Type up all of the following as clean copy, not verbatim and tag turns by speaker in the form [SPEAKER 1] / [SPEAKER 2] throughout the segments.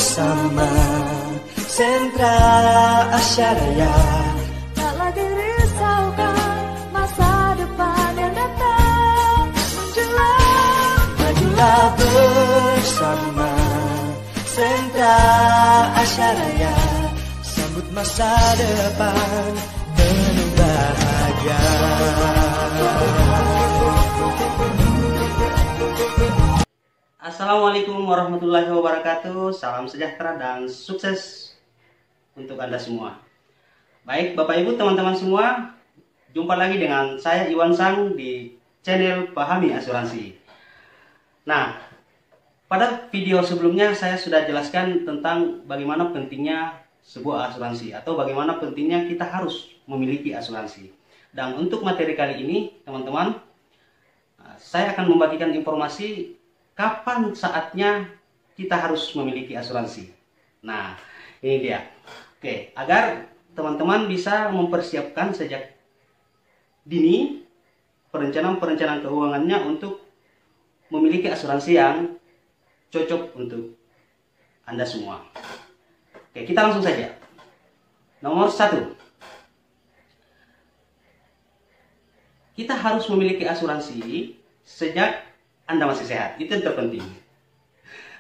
[SPEAKER 1] bersama Sentra Asyaraya.
[SPEAKER 2] Tak lagi risaukan masa depan yang datang menjulang.
[SPEAKER 1] Majulah bersama Sentra Asyaraya, sambut masa depan penuh bahagia.
[SPEAKER 3] Assalamualaikum warahmatullahi wabarakatuh. Salam sejahtera dan sukses untuk Anda semua. Baik Bapak Ibu, teman-teman semua, jumpa lagi dengan saya Iwan Sang di channel Pahami Asuransi. Nah, pada video sebelumnya saya sudah jelaskan tentang bagaimana pentingnya sebuah asuransi atau bagaimana pentingnya kita harus memiliki asuransi. Dan untuk materi kali ini, teman-teman, saya akan membagikan informasi kapan saatnya kita harus memiliki asuransi. Nah, ini dia. Oke, agar teman-teman bisa mempersiapkan sejak dini perencanaan keuangannya untuk memiliki asuransi yang cocok untuk Anda semua. Oke, kita langsung saja. Nomor 1. Kita harus memiliki asuransi sejak Anda masih sehat. Itu yang terpenting.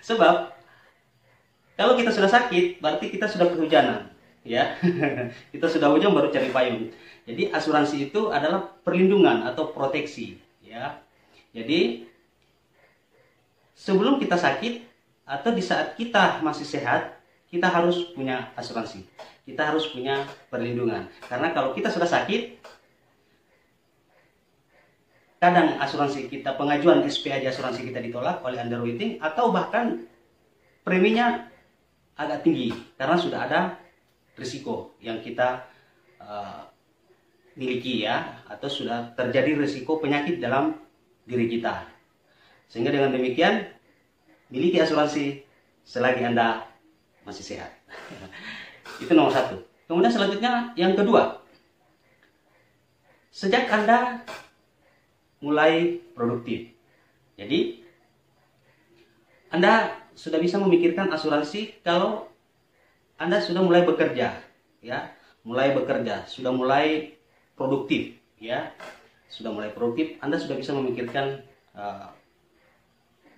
[SPEAKER 3] Sebab kalau kita sudah sakit, berarti kita sudah kehujanan, ya. Kita sudah hujan baru cari payung. Jadi asuransi itu adalah perlindungan atau proteksi, ya. Jadi sebelum kita sakit atau di saat kita masih sehat, kita harus punya asuransi. Kita harus punya perlindungan. Karena kalau kita sudah sakit, kadang asuransi kita, pengajuan SPA di asuransi kita ditolak oleh underwriting, atau bahkan preminya agak tinggi karena sudah ada risiko yang kita miliki, ya, atau sudah terjadi risiko penyakit dalam diri kita. Sehingga dengan demikian, miliki asuransi selagi Anda masih sehat. Itu nomor 1. Kemudian selanjutnya yang kedua, sejak Anda mulai produktif. Jadi Anda sudah bisa memikirkan asuransi kalau Anda sudah mulai bekerja, ya, sudah mulai produktif, ya, sudah mulai produktif. Anda sudah bisa memikirkan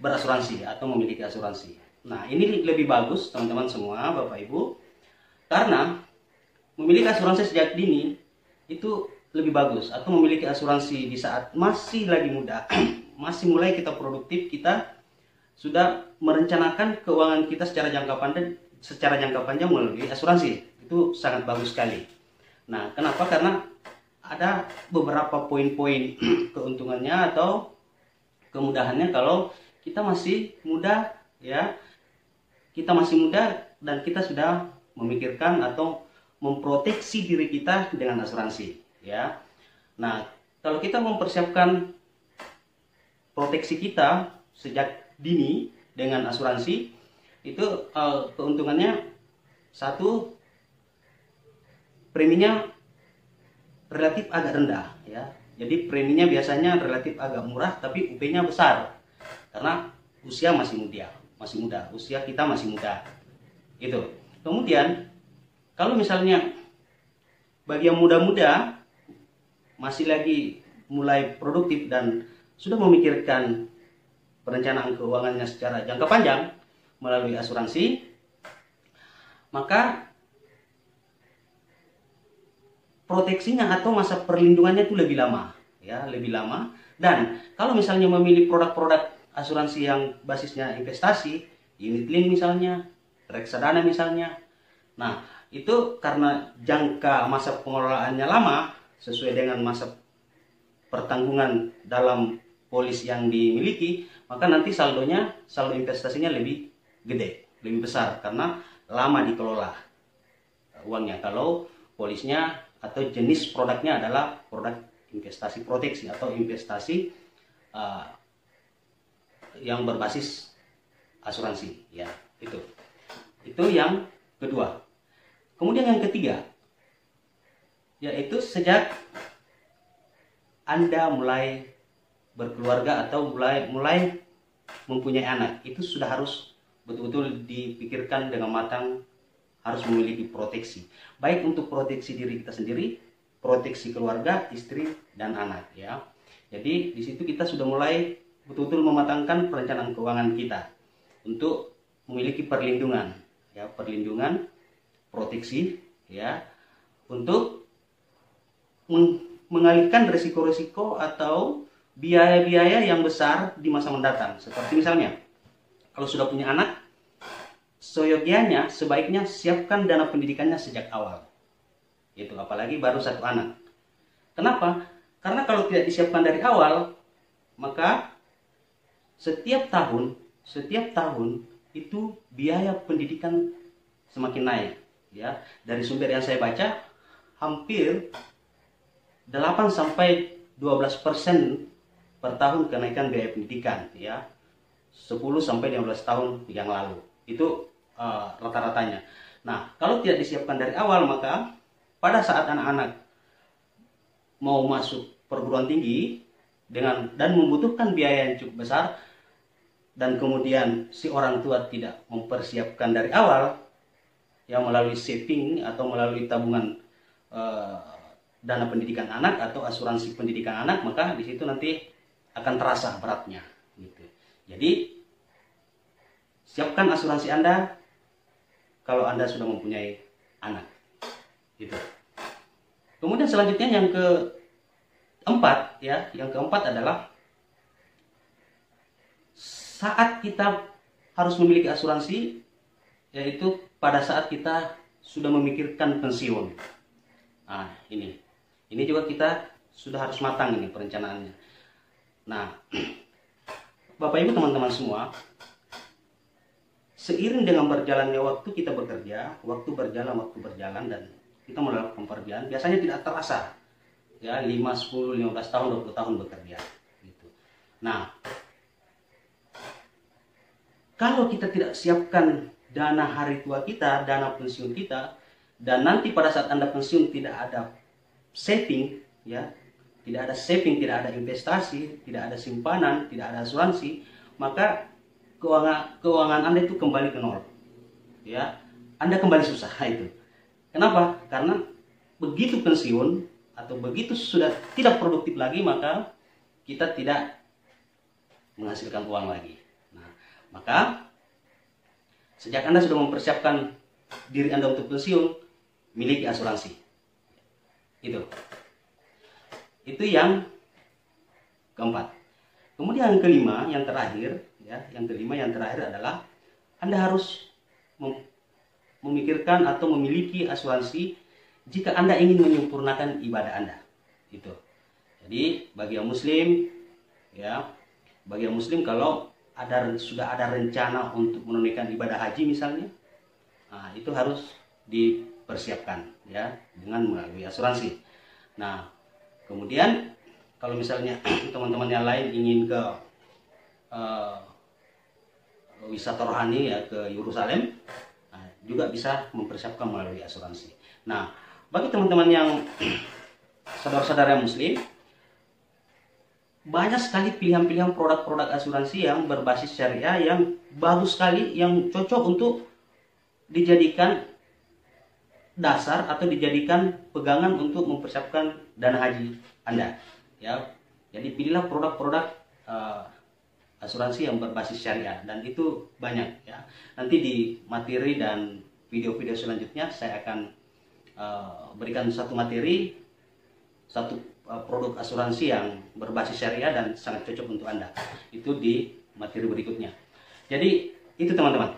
[SPEAKER 3] berasuransi atau memiliki asuransi. Nah, ini lebih bagus teman-teman semua, Bapak Ibu, karena memiliki asuransi sejak dini itu lebih bagus, atau memiliki asuransi di saat masih lagi muda, masih mulai kita produktif, kita sudah merencanakan keuangan kita secara jangka panjang melalui asuransi. Itu sangat bagus sekali. Nah, kenapa? Karena ada beberapa poin-poin keuntungannya atau kemudahannya kalau kita masih muda, ya. Kita masih muda dan kita sudah memikirkan atau memproteksi diri kita dengan asuransi, ya. Nah, kalau kita mempersiapkan proteksi kita sejak dini dengan asuransi, itu keuntungannya, satu, preminya relatif agak rendah, ya. Jadi preminya biasanya relatif agak murah, tapi UP-nya besar karena usia masih muda, usia kita masih muda. Itu. Kemudian kalau misalnya bagi yang muda-muda masih lagi mulai produktif dan sudah memikirkan perencanaan keuangannya secara jangka panjang melalui asuransi, maka proteksinya atau masa perlindungannya itu lebih lama, ya, lebih lama. Dan kalau misalnya memilih produk-produk asuransi yang basisnya investasi, unit link misalnya, reksadana misalnya, nah itu karena jangka masa pengelolaannya lama sesuai dengan masa pertanggungan dalam polis yang dimiliki, maka nanti saldo investasinya lebih gede, lebih besar karena lama dikelola uangnya. Kalau polisnya atau jenis produknya adalah produk investasi proteksi atau investasi yang berbasis asuransi, ya. Itu yang kedua. Kemudian yang ketiga, yaitu sejak Anda mulai berkeluarga atau mulai mempunyai anak, itu sudah harus betul-betul dipikirkan dengan matang, harus memiliki proteksi. Baik untuk proteksi diri kita sendiri, proteksi keluarga, istri, dan anak ya. Jadi di situ kita sudah mulai betul-betul mematangkan perencanaan keuangan kita untuk memiliki perlindungan ya, perlindungan, proteksi ya, untuk mengalihkan resiko-resiko atau biaya-biaya yang besar di masa mendatang. Seperti misalnya, kalau sudah punya anak, seyogianya sebaiknya siapkan dana pendidikannya sejak awal. Itu apalagi baru satu anak. Kenapa? Karena kalau tidak disiapkan dari awal, maka setiap tahun itu biaya pendidikan semakin naik. Ya, dari sumber yang saya baca, hampir 8-12% per tahun kenaikan biaya pendidikan ya, 10-15 tahun yang lalu itu rata-ratanya. Nah, kalau tidak disiapkan dari awal, maka pada saat anak-anak mau masuk perguruan tinggi dan membutuhkan biaya yang cukup besar, dan kemudian si orang tua tidak mempersiapkan dari awal yang melalui saving atau melalui tabungan dana pendidikan anak atau asuransi pendidikan anak, maka di situ nanti akan terasa beratnya gitu. Jadi siapkan asuransi Anda kalau Anda sudah mempunyai anak gitu. Kemudian selanjutnya yang keempat ya, yang keempat adalah saat kita harus memiliki asuransi, yaitu pada saat kita sudah memikirkan pensiun. Nah, ini juga kita sudah harus matang ini perencanaannya. Nah, Bapak Ibu teman-teman semua, seiring dengan berjalannya waktu kita bekerja, waktu berjalan dan kita melakukan pekerjaan, biasanya tidak terasa ya, 5, 10, 15 tahun, 20 tahun bekerja gitu. Nah, kalau kita tidak siapkan dana hari tua kita, dana pensiun kita, dan nanti pada saat Anda pensiun tidak ada saving ya, tidak ada saving, tidak ada investasi, tidak ada simpanan, tidak ada asuransi, maka keuangan Anda itu kembali ke nol. Ya, Anda kembali susah itu. Kenapa? Karena begitu pensiun atau begitu sudah tidak produktif lagi, maka kita tidak menghasilkan uang lagi. Nah, maka sejak Anda sudah mempersiapkan diri Anda untuk pensiun, miliki asuransi. Itu yang keempat. Kemudian yang kelima, yang terakhir adalah Anda harus memikirkan atau memiliki asuransi jika Anda ingin menyempurnakan ibadah Anda. Itu. Jadi bagi yang muslim ya, kalau sudah ada rencana untuk menunaikan ibadah haji misalnya, nah, itu harus dipersiapkan ya dengan melalui asuransi. Nah, kemudian kalau misalnya teman-teman yang lain ingin ke wisata rohani ya, ke Yerusalem, nah, juga bisa mempersiapkan melalui asuransi. Nah, bagi teman-teman yang saudara-saudara muslim, banyak sekali pilihan-pilihan produk-produk asuransi yang berbasis syariah yang bagus sekali, yang cocok untuk dijadikan dasar atau dijadikan pegangan untuk mempersiapkan dana haji Anda ya. Jadi pilihlah produk-produk asuransi yang berbasis syariah, dan itu banyak ya. Nanti di materi dan video-video selanjutnya saya akan berikan satu materi, satu produk asuransi yang berbasis syariah dan sangat cocok untuk Anda. Itu di materi berikutnya. Jadi itu teman-teman.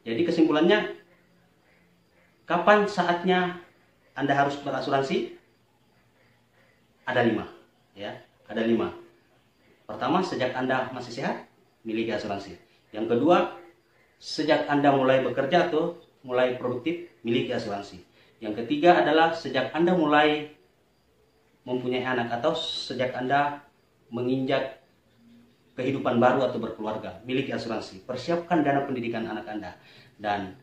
[SPEAKER 3] Jadi kesimpulannya, kapan saatnya Anda harus berasuransi? Ada 5 ya, ada 5. Pertama, sejak Anda masih sehat, miliki asuransi. Yang kedua, sejak Anda mulai bekerja atau mulai produktif, miliki asuransi. Yang ketiga adalah sejak Anda mulai mempunyai anak atau sejak Anda menginjak kehidupan baru atau berkeluarga, miliki asuransi. Persiapkan dana pendidikan anak Anda. Dan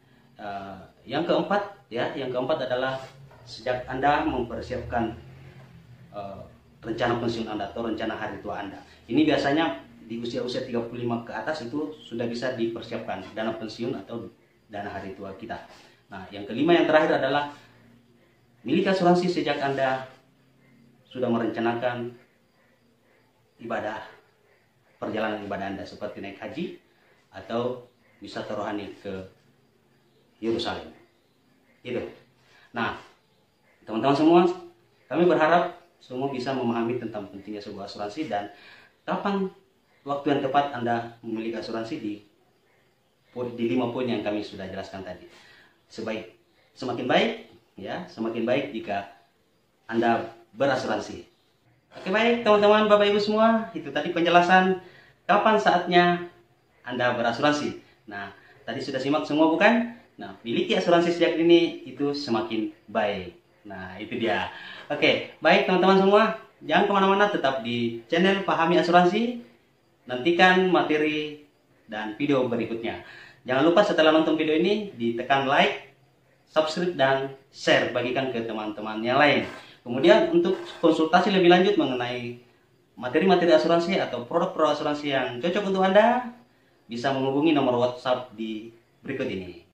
[SPEAKER 3] yang keempat adalah sejak Anda mempersiapkan rencana pensiun Anda atau rencana hari tua Anda. Ini biasanya di usia-usia 35 ke atas itu sudah bisa dipersiapkan dana pensiun atau dana hari tua kita. Nah, yang kelima yang terakhir adalah miliki asuransi sejak Anda sudah merencanakan ibadah, perjalanan ibadah Anda seperti naik haji atau wisata rohani ke Yerusalem. Itu. Nah, teman-teman semua, kami berharap semua bisa memahami tentang pentingnya sebuah asuransi dan kapan waktu yang tepat Anda memiliki asuransi di 5 poin yang kami sudah jelaskan tadi. Semakin baik jika Anda berasuransi. Oke, baik teman-teman, Bapak Ibu semua, itu tadi penjelasan kapan saatnya Anda berasuransi. Nah, tadi sudah simak semua bukan? Nah, miliki asuransi sejak dini itu semakin baik. Nah, itu dia. Oke, baik teman-teman semua, jangan kemana-mana, tetap di channel Pahami Asuransi. Nantikan materi dan video berikutnya. Jangan lupa setelah nonton video ini, ditekan like, subscribe, dan share, bagikan ke teman-teman yang lain. Kemudian untuk konsultasi lebih lanjut mengenai materi-materi asuransi atau produk-produk asuransi yang cocok untuk Anda, bisa menghubungi nomor WhatsApp di berikut ini.